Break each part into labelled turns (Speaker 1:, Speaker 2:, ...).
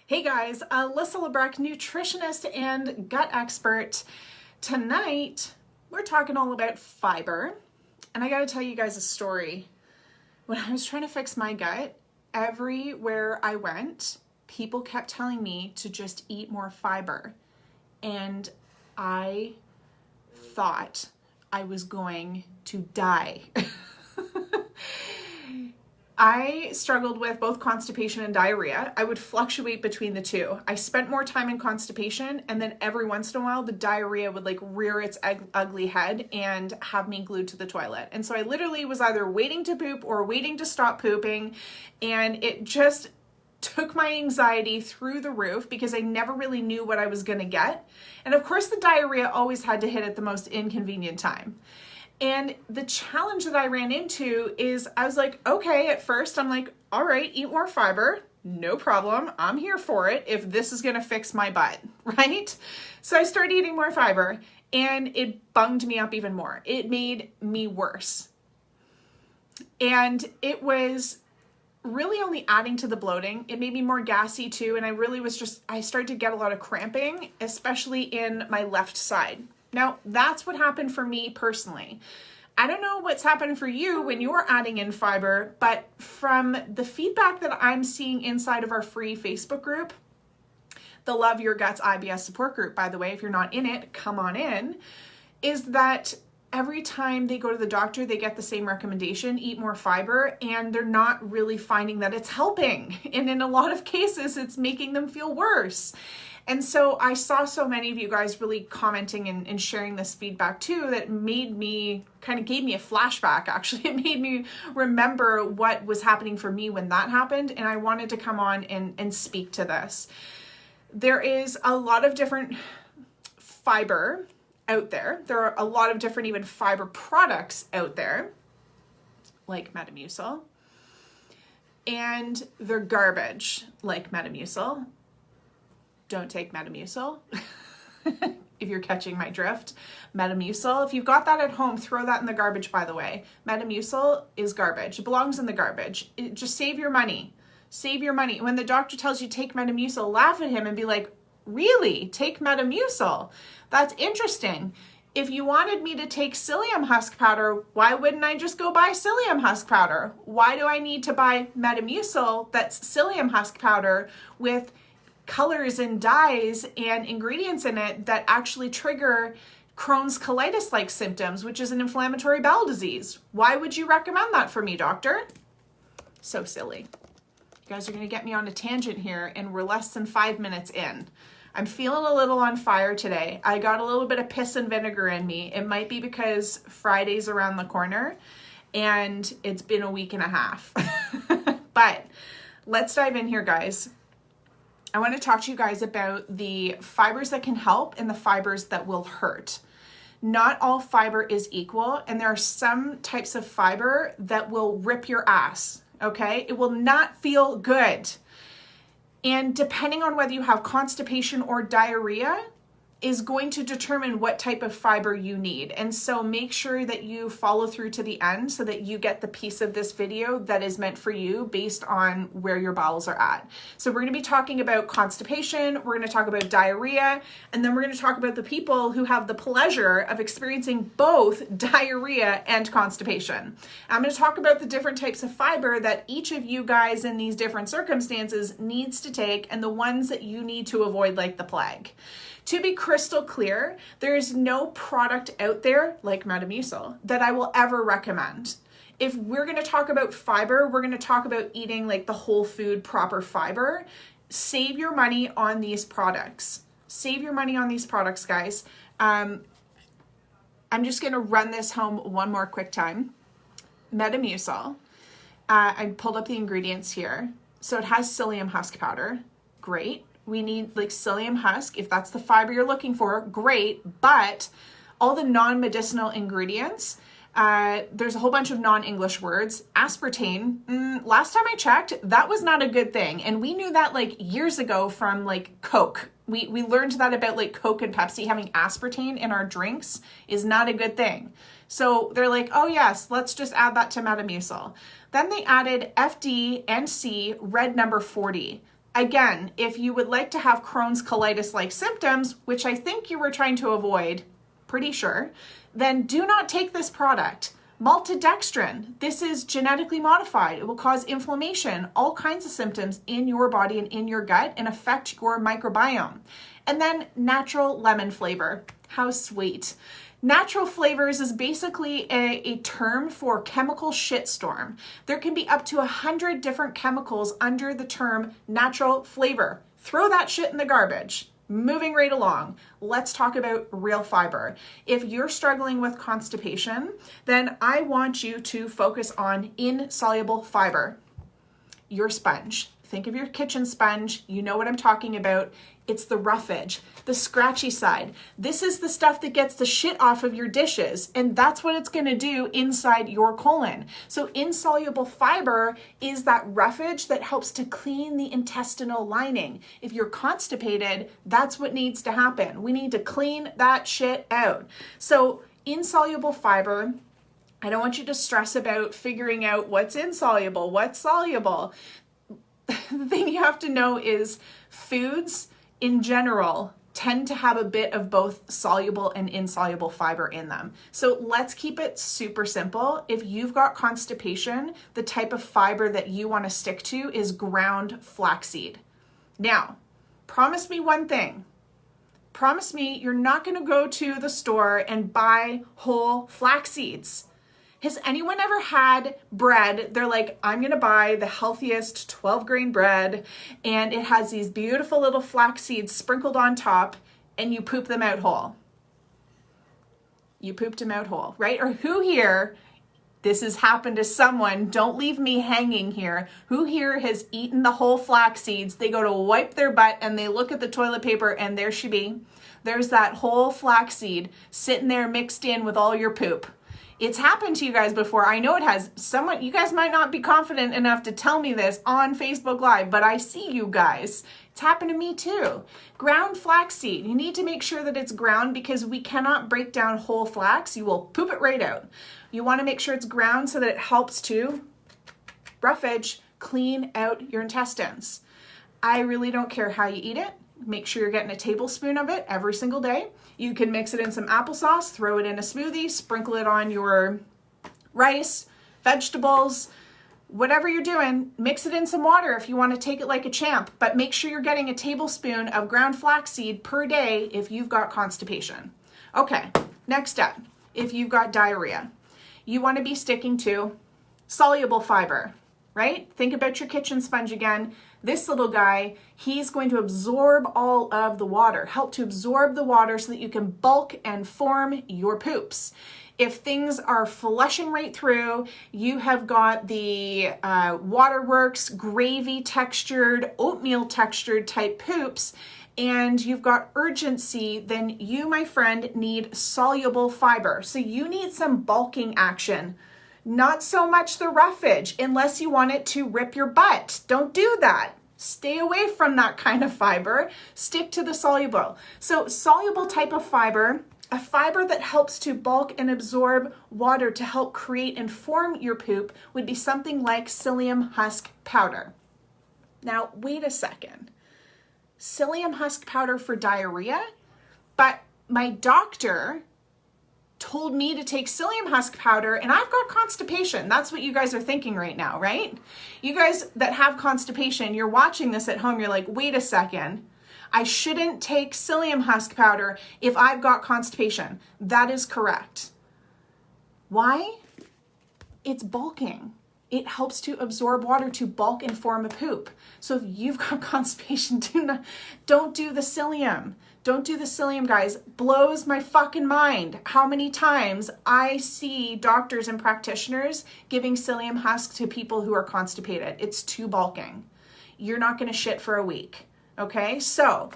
Speaker 1: Hey guys, Alyssa Lebrecq, nutritionist and gut expert. Tonight, we're talking all about fiber. And I gotta tell you guys a story. When I was trying to fix my gut, everywhere I went, people kept telling me to just eat more fiber. And I thought I was going to die. I struggled with both constipation and diarrhea. I would fluctuate between the two. I spent more time in constipation, and then every once in a while, the diarrhea would like rear its ugly head and have me glued to the toilet. And so I literally was either waiting to poop or waiting to stop pooping, and it just took my anxiety through the roof because I never really knew what I was going to get. And of course, the diarrhea always had to hit at the most inconvenient time. And the challenge that I ran into is I was like, okay, at first I'm like, all right, eat more fiber. No problem. I'm here for it if this is going to fix my butt, right? So I started eating more fiber and it bunged me up even more. It made me worse. And it was really only adding to the bloating. It made me more gassy too. And I started to get a lot of cramping, especially in my left side. Now, that's what happened for me personally. I don't know what's happened for you when you're adding in fiber, but from the feedback that I'm seeing inside of our free Facebook group, the Love Your Guts IBS support group, by the way, if you're not in it, come on in, is that every time they go to the doctor, they get the same recommendation, eat more fiber, and they're not really finding that it's helping. And in a lot of cases, it's making them feel worse. And so I saw so many of you guys really commenting and sharing this feedback too that gave me a flashback actually. It made me remember what was happening for me when that happened, and I wanted to come on and speak to this. There is a lot of different fiber out there. There are a lot of different even fiber products out there, like Metamucil, and they're garbage, like Metamucil. Don't take Metamucil. If you're catching my drift. Metamucil, if you've got that at home, throw that in the garbage, by the way. Metamucil is garbage. It belongs in the garbage. Just save your money. Save your money. When the doctor tells you take Metamucil, laugh at him and be like, really? Take Metamucil? That's interesting. If you wanted me to take psyllium husk powder, why wouldn't I just go buy psyllium husk powder? Why do I need to buy Metamucil that's psyllium husk powder with colors and dyes and ingredients in it that actually trigger Crohn's colitis-like symptoms, which is an inflammatory bowel disease? Why would you recommend that for me, doctor? So silly. You guys are going to get me on a tangent here, and we're less than 5 minutes in. I'm feeling a little on fire today. I got a little bit of piss and vinegar in me. It might be because Friday's around the corner and it's been a week and a half. But let's dive in here, guys. I want to talk to you guys about the fibers that can help and the fibers that will hurt. Not all fiber is equal, and there are some types of fiber that will rip your ass, okay? It will not feel good. And depending on whether you have constipation or diarrhea is going to determine what type of fiber you need. And so make sure that you follow through to the end so that you get the piece of this video that is meant for you based on where your bowels are at. So we're going to be talking about constipation, we're going to talk about diarrhea, and then we're going to talk about the people who have the pleasure of experiencing both diarrhea and constipation. I'm going to talk about the different types of fiber that each of you guys in these different circumstances needs to take and the ones that you need to avoid like the plague. To be crystal clear, there is no product out there like Metamucil that I will ever recommend. If we're going to talk about fiber, we're going to talk about eating like the whole food proper fiber. Save your money on these products. Save your money on these products, guys. I'm just going to run this home one more quick time. Metamucil. I pulled up the ingredients here. So it has psyllium husk powder. Great. We need like psyllium husk. If that's the fiber you're looking for, great. But all the non-medicinal ingredients, there's a whole bunch of non-English words. Aspartame, last time I checked, that was not a good thing. And we knew that like years ago from like Coke. We learned that about like Coke and Pepsi. Having aspartame in our drinks is not a good thing. So they're like, oh yes, let's just add that to Metamucil. Then they added FD and C red number 40. Again, if you would like to have Crohn's colitis-like symptoms, which I think you were trying to avoid, pretty sure, then do not take this product. Maltodextrin, this is genetically modified. It will cause inflammation, all kinds of symptoms in your body and in your gut and affect your microbiome. And then natural lemon flavor. How sweet. Natural flavors is basically a term for chemical shitstorm. There can be up to 100 different chemicals under the term natural flavor. Throw that shit in the garbage. Moving right along, let's talk about real fiber. If you're struggling with constipation, then I want you to focus on insoluble fiber. Your sponge. Think of your kitchen sponge. You know what I'm talking about. It's the roughage, the scratchy side. This is the stuff that gets the shit off of your dishes, and that's what it's going to do inside your colon. So insoluble fiber is that roughage that helps to clean the intestinal lining. If you're constipated, that's what needs to happen. We need to clean that shit out. So insoluble fiber, I don't want you to stress about figuring out what's insoluble, what's soluble. The thing you have to know is foods in general tend to have a bit of both soluble and insoluble fiber in them. So let's keep it super simple. If you've got constipation, the type of fiber that you want to stick to is ground flaxseed. Now, promise me one thing. Promise me you're not going to go to the store and buy whole flax seeds. Has anyone ever had bread? They're like, I'm going to buy the healthiest 12 grain bread and it has these beautiful little flax seeds sprinkled on top and you poop them out whole. You pooped them out whole, right? Or who here, this has happened to someone, don't leave me hanging here, who here has eaten the whole flax seeds? They go to wipe their butt and they look at the toilet paper and there she be. There's that whole flax seed sitting there mixed in with all your poop. It's happened to you guys before. I know it has. You guys might not be confident enough to tell me this on Facebook Live, but I see you guys. It's happened to me too. Ground flaxseed. You need to make sure that it's ground because we cannot break down whole flax. You will poop it right out. You want to make sure it's ground so that it helps to roughage, clean out your intestines. I really don't care how you eat it. Make sure you're getting a tablespoon of it every single day. You can mix it in some applesauce, throw it in a smoothie, sprinkle it on your rice, vegetables, whatever you're doing. Mix it in some water if you want to take it like a champ, but make sure you're getting a tablespoon of ground flaxseed per day if you've got constipation. Okay, next up, if you've got diarrhea, you want to be sticking to soluble fiber, right? Think about your kitchen sponge again. This little guy, he's going to absorb all of the water, help to absorb the water so that you can bulk and form your poops. If things are flushing right through, you have got the Waterworks gravy textured, oatmeal textured type poops, and you've got urgency, then you, my friend, need soluble fiber. So you need some bulking action. Not so much the roughage, unless you want it to rip your butt. Don't do that. Stay away from that kind of fiber. Stick to the soluble. So soluble type of fiber, a fiber that helps to bulk and absorb water to help create and form your poop would be something like psyllium husk powder. Now, wait a second. Psyllium husk powder for diarrhea? But my doctor told me to take psyllium husk powder and I've got constipation. That's what you guys are thinking right now, right? You guys that have constipation, you're watching this at home, you're like, wait a second, I shouldn't take psyllium husk powder if I've got constipation. That is correct. Why? It's bulking. It helps to absorb water to bulk and form a poop. So if you've got constipation, don't do the psyllium. Don't do the psyllium, guys. Blows my fucking mind how many times I see doctors and practitioners giving psyllium husk to people who are constipated. It's too bulking. You're not going to shit for a week. Okay? So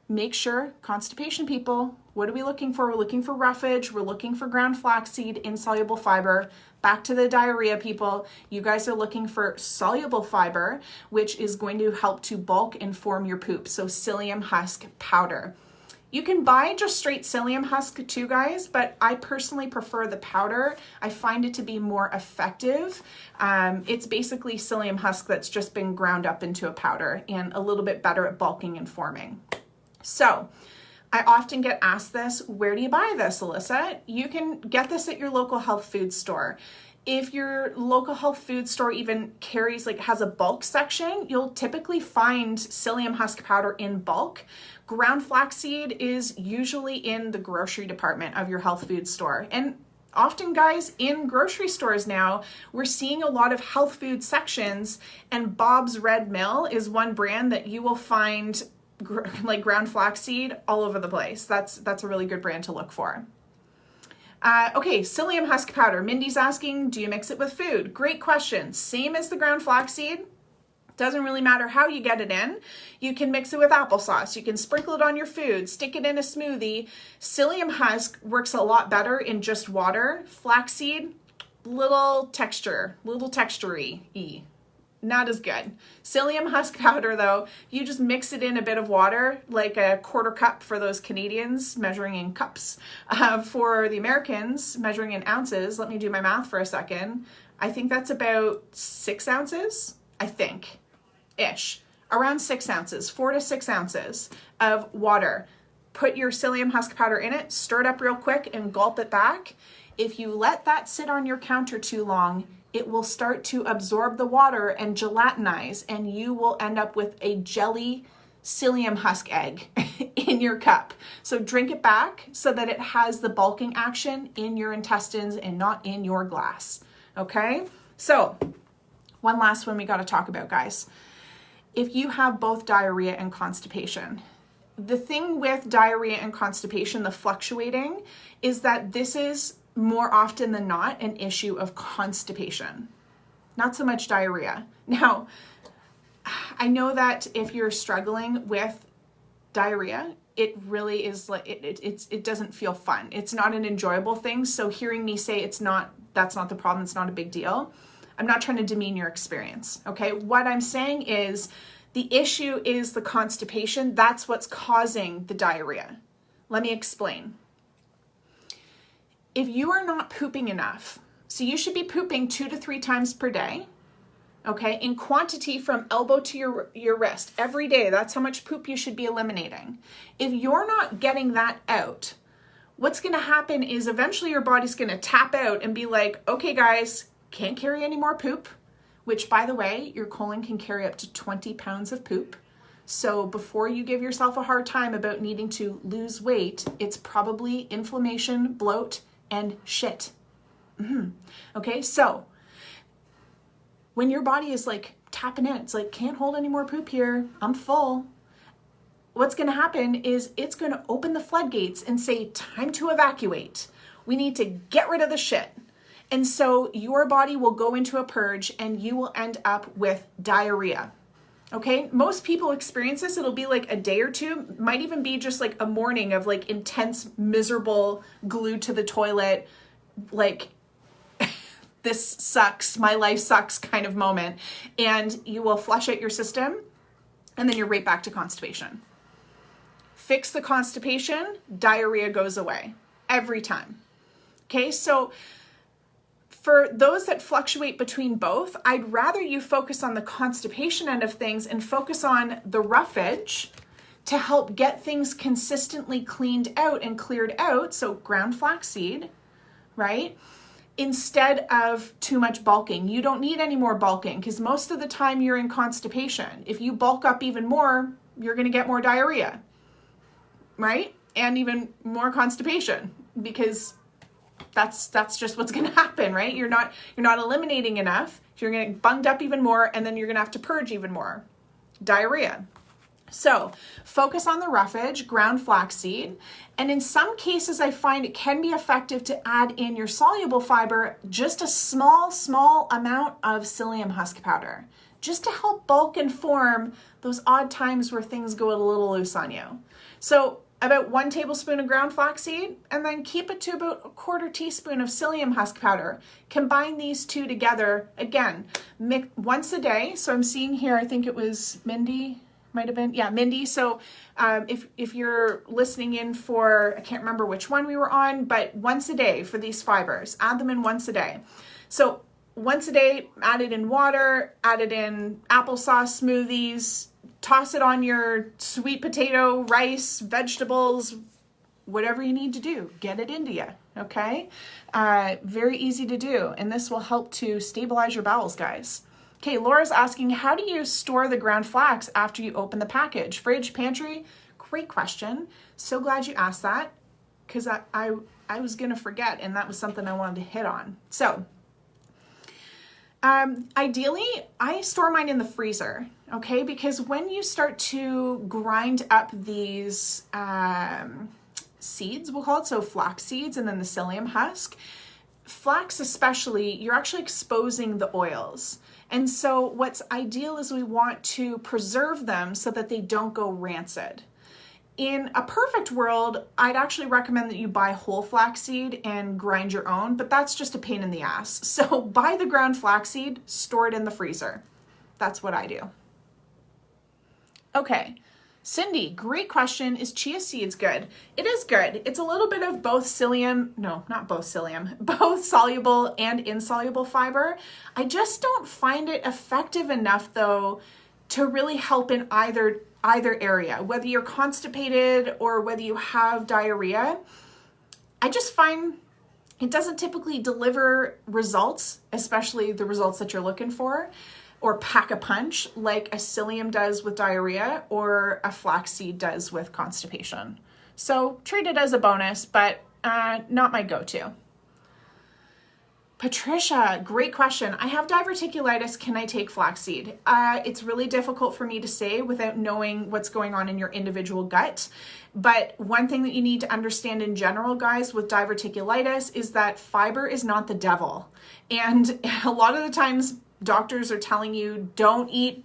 Speaker 1: make sure, constipation people, what are we looking for? We're looking for roughage. We're looking for ground flaxseed, insoluble fiber. Back to the diarrhea people, you guys are looking for soluble fiber, which is going to help to bulk and form your poop. So psyllium husk powder. You can buy just straight psyllium husk too, guys, but I personally prefer the powder. I find it to be more effective. It's basically psyllium husk that's just been ground up into a powder and a little bit better at bulking and forming. So I often get asked this, where do you buy this, Alyssa? You can get this at your local health food store. If your local health food store even carries, like has a bulk section, you'll typically find psyllium husk powder in bulk. Ground flaxseed is usually in the grocery department of your health food store. And often, guys, in grocery stores now, we're seeing a lot of health food sections, and Bob's Red Mill is one brand that you will find like ground flaxseed all over the place. That's a really good brand to look for. Okay, psyllium husk powder. Mindy's asking, do you mix it with food? Great question. Same as the ground flaxseed. Doesn't really matter how you get it in. You can mix it with applesauce. You can sprinkle it on your food, stick it in a smoothie. Psyllium husk works a lot better in just water. Flaxseed, little texture-y. Not as good. Psyllium husk powder, though, you just mix it in a bit of water, like a quarter cup for those Canadians, measuring in cups. For the Americans, measuring in ounces. Let me do my math for a second. I think that's about 6 ounces, I think, ish. Around 6 ounces, 4 to 6 ounces of water. Put your psyllium husk powder in it, stir it up real quick, and gulp it back. If you let that sit on your counter too long, it will start to absorb the water and gelatinize, and you will end up with a jelly psyllium husk egg in your cup. So drink it back so that it has the bulking action in your intestines and not in your glass. Okay? So one last one we got to talk about, guys. If you have both diarrhea and constipation, the thing with diarrhea and constipation, the fluctuating, is that this is more often than not an issue of constipation, not so much diarrhea. Now, I know that if you're struggling with diarrhea, it really is like it doesn't feel fun. It's not an enjoyable thing. So hearing me say that's not the problem, it's not a big deal, I'm not trying to demean your experience. Okay, what I'm saying is the issue is the constipation. That's what's causing the diarrhea. Let me explain. If you are not pooping enough, so you should be pooping 2 to 3 times per day, okay, in quantity from elbow to your wrist every day. That's how much poop you should be eliminating. If you're not getting that out, what's going to happen is eventually your body's going to tap out and be like, okay, guys, can't carry any more poop, which, by the way, your colon can carry up to 20 pounds of poop. So before you give yourself a hard time about needing to lose weight, it's probably inflammation, bloat, and shit. Okay, so when your body is like tapping in, it's like, can't hold any more poop here, I'm full. What's going to happen is it's going to open the floodgates and say, time to evacuate. We need to get rid of the shit. And so your body will go into a purge and you will end up with diarrhea. Okay, most people experience this. It'll be like a day or two, might even be just like a morning of like intense, miserable, glued to the toilet, like this sucks, my life sucks kind of moment. And you will flush out your system and then you're right back to constipation. Fix the constipation, diarrhea goes away every time. Okay, so for those that fluctuate between both, I'd rather you focus on the constipation end of things and focus on the roughage to help get things consistently cleaned out and cleared out. So ground flaxseed, right? Instead of too much bulking. You don't need any more bulking because most of the time you're in constipation. If you bulk up even more, you're going to get more diarrhea, right? And even more constipation because that's just what's going to happen, right? You're not eliminating enough. You're going to get bunged up even more, and then you're going to have to purge even more. Diarrhea. So focus on the roughage, ground flaxseed. And in some cases, I find it can be effective to add in your soluble fiber, just a small amount of psyllium husk powder, just to help bulk and form those odd times where things go a little loose on you. So about 1 tablespoon of ground flaxseed, and then keep it to about 1/4 teaspoon of psyllium husk powder. Combine these two together. Again, mix once a day. So I'm seeing here, I think it was Mindy. might have been, yeah, Mindy. So if you're listening in for, I can't remember which one we were on, but once a day for these fibers, add them in once a day. So once a day, add it in water, add it in applesauce smoothies, toss it on your sweet potato, rice, vegetables, whatever you need to do, get it into you, okay? Very easy to do, and this will help to stabilize your bowels, guys. Okay, Laura's asking, how do you store the ground flax after you open the package? Fridge, pantry? Great question. So glad you asked that, because I was gonna forget, and that was something I wanted to hit on. So, ideally, I store mine in the freezer, okay? Because when you start to grind up these seeds, we'll call it, so flax seeds and then the psyllium husk, flax especially, you're actually exposing the oils. And so what's ideal is we want to preserve them so that they don't go rancid. In a perfect world, I'd actually recommend that you buy whole flaxseed and grind your own, but that's just a pain in the ass. So buy the ground flaxseed, store it in the freezer. That's what I do. Okay, Cindy, great question. Is chia seeds good? It is good. It's a little bit of both psyllium, no, not both psyllium, both soluble and insoluble fiber. I just don't find it effective enough though to really help in either area, whether you're constipated or whether you have diarrhea. I just find it doesn't typically deliver results, especially the results that you're looking for, or pack a punch like a psyllium does with diarrhea or a flaxseed does with constipation. So treat it as a bonus, but not my go-to. Patricia, great question. I have diverticulitis. Can I take flaxseed? It's really difficult for me to say without knowing what's going on in your individual gut. But one thing that you need to understand in general, guys, with diverticulitis is that fiber is not the devil. And a lot of the times doctors are telling you, don't eat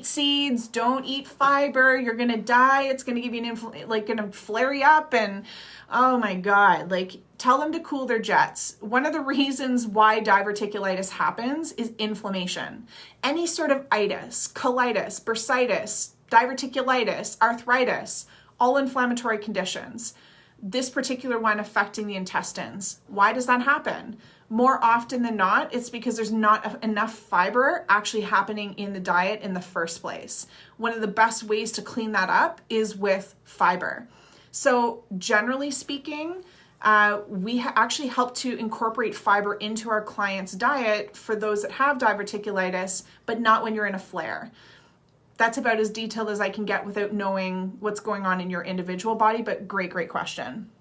Speaker 1: seeds, don't eat fiber, you're gonna die, it's gonna give you gonna flare you up, and oh my God, tell them to cool their jets. One of the reasons why diverticulitis happens is inflammation. Any sort of itis, colitis, bursitis, diverticulitis, arthritis, all inflammatory conditions. This particular one affecting the intestines. Why does that happen? More often than not, it's because there's not enough fiber actually happening in the diet in the first place. One of the best ways to clean that up is with fiber. So generally speaking, we actually help to incorporate fiber into our clients' diet for those that have diverticulitis, but not when you're in a flare. That's about as detailed as I can get without knowing what's going on in your individual body, but great question.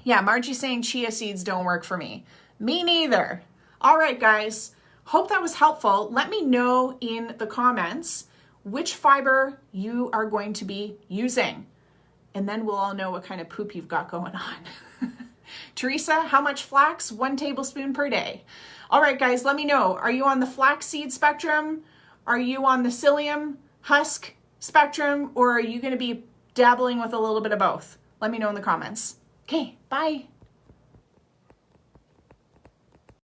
Speaker 1: Yeah, Margie's saying chia seeds don't work for me. Me neither. All right, guys. Hope that was helpful. Let me know in the comments which fiber you are going to be using. And then we'll all know what kind of poop you've got going on. Teresa, how much flax? 1 tablespoon per day. All right, guys, let me know. Are you on the flaxseed spectrum? Are you on the psyllium husk spectrum? Or are you going to be dabbling with a little bit of both? Let me know in the comments. Okay, bye.